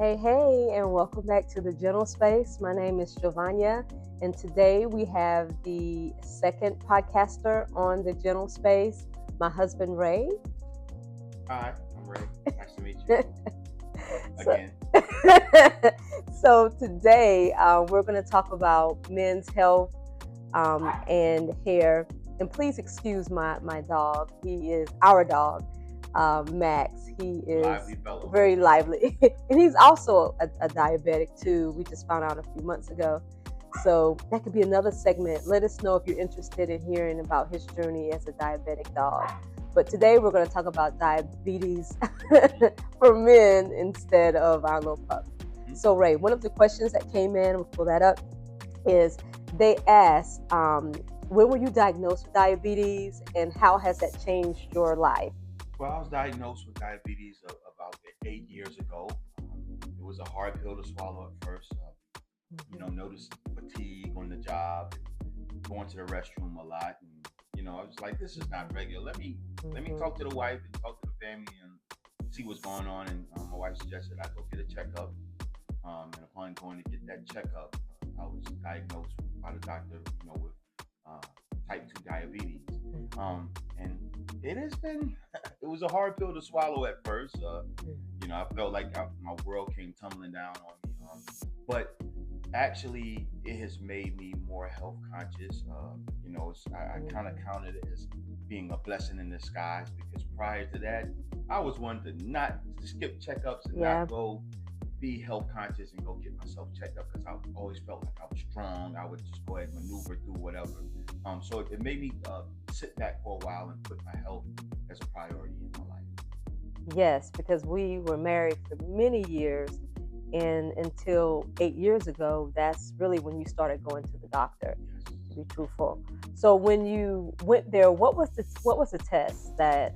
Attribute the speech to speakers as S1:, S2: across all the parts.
S1: Hey, and welcome back to the Gentle Space. My name is Giovanna, and today we have the second podcaster on the Gentle Space, my husband Ray.
S2: Hi, I'm Ray. Nice to meet you
S1: so,
S2: again.
S1: so today we're going to talk about men's health and hair. And please excuse my dog. He is our dog, Max. He is
S2: Lively fellow.
S1: very lively. And he's also a diabetic too. We just found out a few months ago. So that could be another segment. Let us know if you're interested in hearing about his journey as a diabetic dog. But today we're going to talk about diabetes for men instead of our little pup. So, Ray, one of the questions that came in, we'll pull that up, is they asked, when were you diagnosed with diabetes and how has that changed your life?
S2: Well, I was diagnosed with diabetes about 8 years ago. It was a hard pill to swallow at first. Noticed fatigue on the job, going to the restroom a lot, and I was like, this is not regular. Let me talk to the wife and talk to the family and see what's going on. And my wife suggested I go get a checkup. And upon going to get that checkup, I was diagnosed by the doctor, with uh, type 2 diabetes. And it has been, it was a hard pill to swallow at first. I felt like my world came tumbling down on me. But actually, it has made me more health conscious. I kind of counted it as being a blessing in disguise because prior to that, I was one to not to skip checkups and
S1: Yeah.
S2: not go be health conscious and go get myself checked up because I always felt like I was strong. I would just go ahead and maneuver through whatever. So it made me sit back for a while and put my health as a priority in my life.
S1: Yes, because we were married for many years, and until 8 years ago, that's really when you started going to the doctor.
S2: Yes.
S1: To be truthful, so when you went there, what was the test that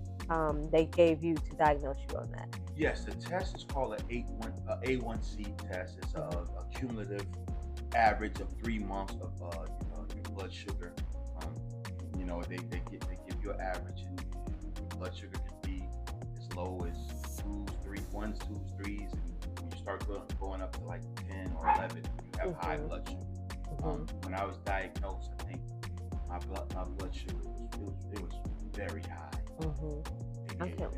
S1: they gave you to diagnose you on that?
S2: Yes, the test is called A1C test. It's a cumulative average of 3 months of your blood sugar. Um, they give you an average, and your blood sugar can be as low as ones, twos, threes, and when you start going up to like 10 or 11, you have high blood sugar. When I was diagnosed, I think my blood sugar was very high.
S1: I
S2: Maybe
S1: can't.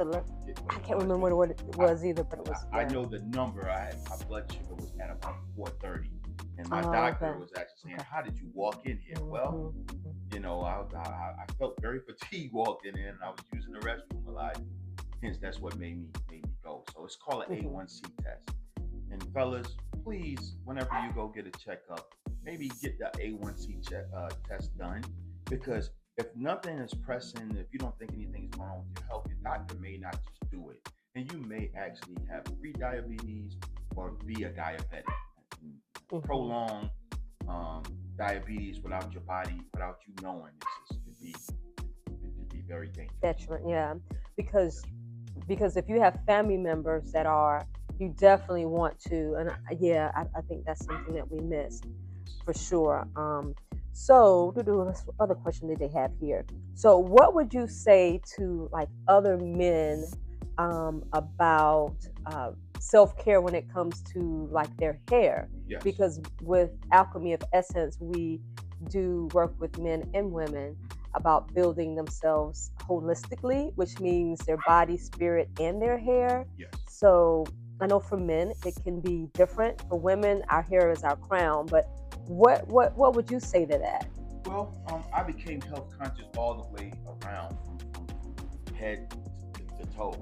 S2: 11.
S1: I can't remember what it was either, but it was.
S2: I know the number. My blood sugar was at about 430, and my
S1: Oh,
S2: doctor
S1: okay.
S2: was actually saying,
S1: Okay.
S2: "How did you walk in here?" Well, I felt very fatigued walking in. I was using the restroom a lot. Hence, that's what made me go. So it's called an A1C test. And fellas, please, whenever you go get a checkup, maybe get the A1C test done because if nothing is pressing, if you don't think anything's going on with your health, your doctor may not just do it, and you may actually have pre-diabetes or be a diabetic. Prolonged diabetes without your body, without you knowing, it could be very dangerous.
S1: Detriment, yeah, because if you have family members that are, you definitely want to, and yeah, I think that's something that we missed for sure. So this other question that they have here. So what would you say to like other men about self-care when it comes to like their hair?
S2: Yes.
S1: Because with Alchemy of Essence, we do work with men and women about building themselves holistically, which means their body, spirit, and their hair.
S2: Yes.
S1: So I know for men it can be different. For women, our hair is our crown. But what would you say to that?
S2: Well, I became health conscious all the way around from head to toe.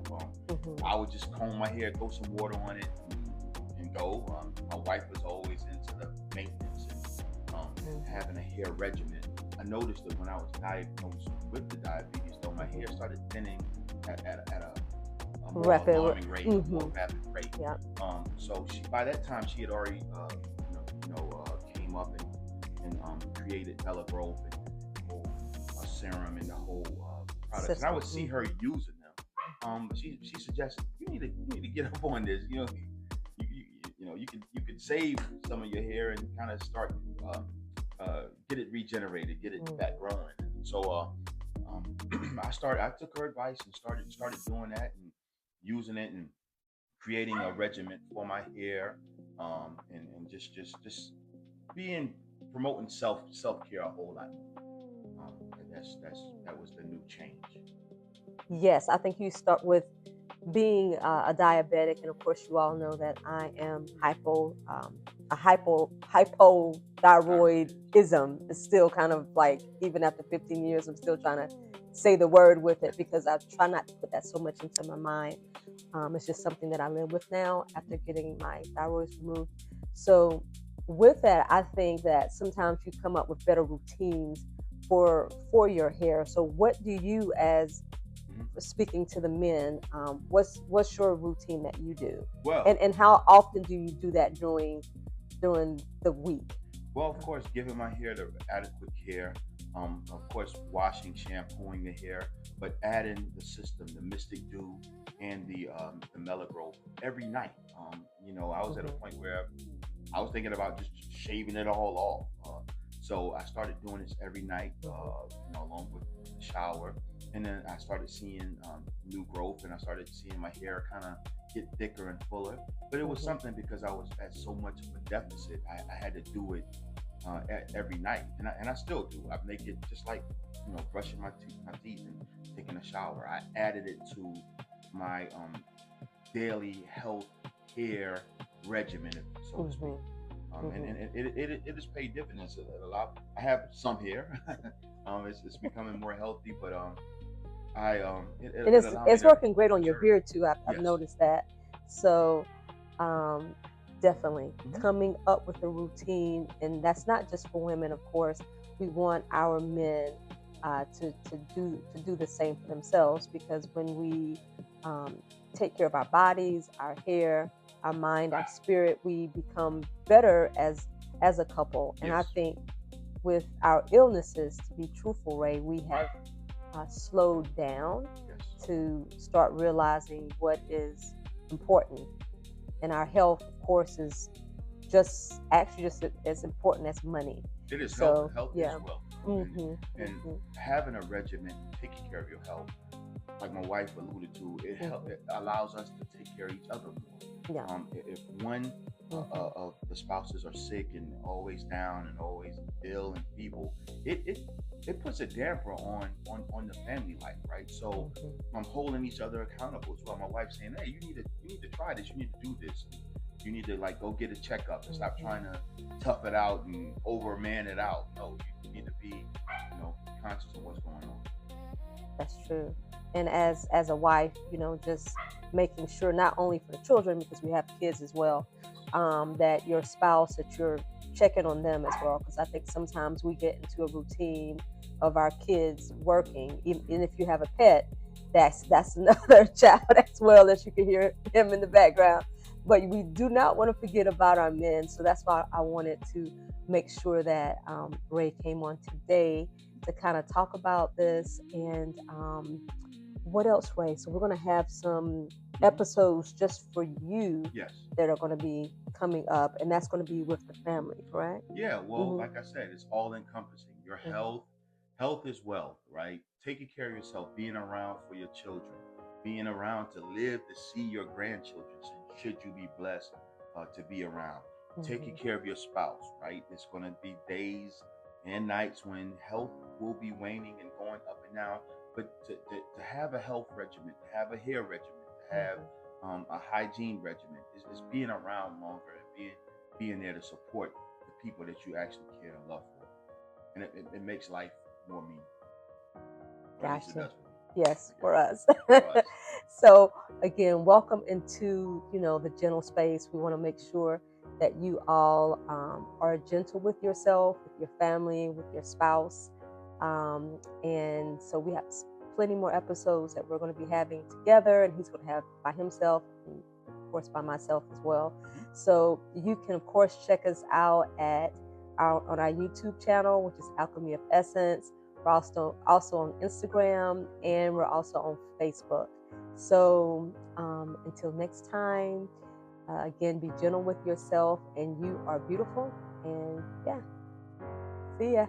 S2: I would just comb my hair, throw some water on it, and go. My wife was always into the maintenance and having a hair regimen. I noticed that when I was diagnosed with the diabetes, though, my hair started thinning at a more
S1: Rapid.
S2: alarming rate, a more rapid rate.
S1: Yeah.
S2: So by that time she had already came up and created Bella Grove and the whole serum and the whole products. And I would see her using them. But she suggested you need to get up on this. You could save some of your hair and kind of start get it regenerated, get it back growing. So I took her advice and started doing that and using it, and creating a regimen for my hair, and just being promoting self care a whole lot more. That was the new change.
S1: Yes, I think you start with being a diabetic, and of course, you all know that I am
S2: Thyroid.
S1: hypothyroidism is still kind of like, even after 15 years, I'm still trying to say the word with it because I try not to put that so much into my mind. It's just something that I live with now after getting my thyroid removed. So, with that, I think that sometimes you come up with better routines for your hair. So, what do you, as
S2: Mhm.
S1: speaking to the men, what's your routine that you do,
S2: Well,
S1: and how often do you do that during the week?
S2: Well, of course, giving my hair the adequate care. Of course, washing, shampooing the hair, but adding the system, the Mystic Dew, and the Melagrow every night. I was at a
S1: Mhm.
S2: point where I was thinking about just shaving it all off. So I started doing this every night,
S1: Mhm.
S2: along with the shower. And then I started seeing new growth, and I started seeing my hair kind of get thicker and fuller. But it was
S1: Mhm.
S2: something because I was at so much of a deficit. I had to do it every night, and I still do. I make it just like brushing my teeth and taking a shower. I added it to my daily health care regimen, so to speak.
S1: Mhm.
S2: And
S1: Mhm.
S2: it has paid dividends a lot. I have some hair. It's becoming more healthy, but
S1: And
S2: it allowed me
S1: it's
S2: to
S1: working great on your
S2: preserve.
S1: beard too. I've
S2: Yes.
S1: noticed that. So, um, definitely
S2: Hmm.
S1: coming up with a routine, and that's not just for women. Of course, we want our men to do the same for themselves, because when we um, take care of our bodies, our hair, our mind, our spirit, we become better as a couple. And I
S2: Yes.
S1: think with our illnesses, to be truthful, Ray, we have slowed down
S2: Yes.
S1: to start realizing what is important. And our health, of course, is just as important as money.
S2: It is health.
S1: So
S2: Health is
S1: yeah.
S2: wealth.
S1: Mhm.
S2: And
S1: Mhm.
S2: having a regimen, taking care of your health, like my wife alluded to,
S1: Mhm.
S2: it allows us to take care of each other more.
S1: Yeah.
S2: If one
S1: Mhm.
S2: of the spouses are sick and always down and always ill and feeble, it it, it puts a damper on the family life, right? So
S1: Mhm.
S2: I'm holding each other accountable as well. My wife's saying, "Hey, you need to try this. You need to do this. You need to like go get a checkup and stop
S1: Mhm.
S2: trying to tough it out and overman it out. No, you need to be, conscious of what's going on."
S1: That's true. And as a wife, just making sure, not only for the children, because we have kids as well,
S2: Yes.
S1: that your spouse, that you're checking on them as well. Because I think sometimes we get into a routine of our kids working. And if you have a pet, that's another child as well, that you can hear him in the background. But we do not want to forget about our men. So that's why I wanted to make sure that Ray came on today to kind of talk about this. And what else, Ray? So we're going to have some
S2: Hmm.
S1: episodes just for you
S2: Yes.
S1: that are going to be coming up, and that's going to be with the family, correct?
S2: Yeah, well,
S1: Mm-hmm.
S2: like I said, it's all encompassing. Your health is wealth, right? Taking care of yourself, being around for your children, being around to live to see your grandchildren, should you be blessed to be around. Taking
S1: Mm-hmm.
S2: care of your spouse, right? It's going to be days and nights when health will be waning and going up and down. But to have a health regimen, to have a hair regimen, to have
S1: Mm-hmm.
S2: a hygiene regimen, is being around longer and being there to support the people that you actually care and love for. And it makes life more meaningful, or at least it
S1: Gotcha.
S2: does for me.
S1: Yes,
S2: Okay.
S1: for us.
S2: For us.
S1: So again, welcome into the gentle space. We want to make sure that you all are gentle with yourself, with your family, with your spouse, and so we have plenty more episodes that we're going to be having together, and he's going to have by himself, and of course by myself as well.
S2: Hmm.
S1: So you can of course check us out on our YouTube channel, which is Alchemy of Essence. We're also on Instagram, and we're also on Facebook. So until next time, again, be gentle with yourself, and you are beautiful. And yeah, see ya.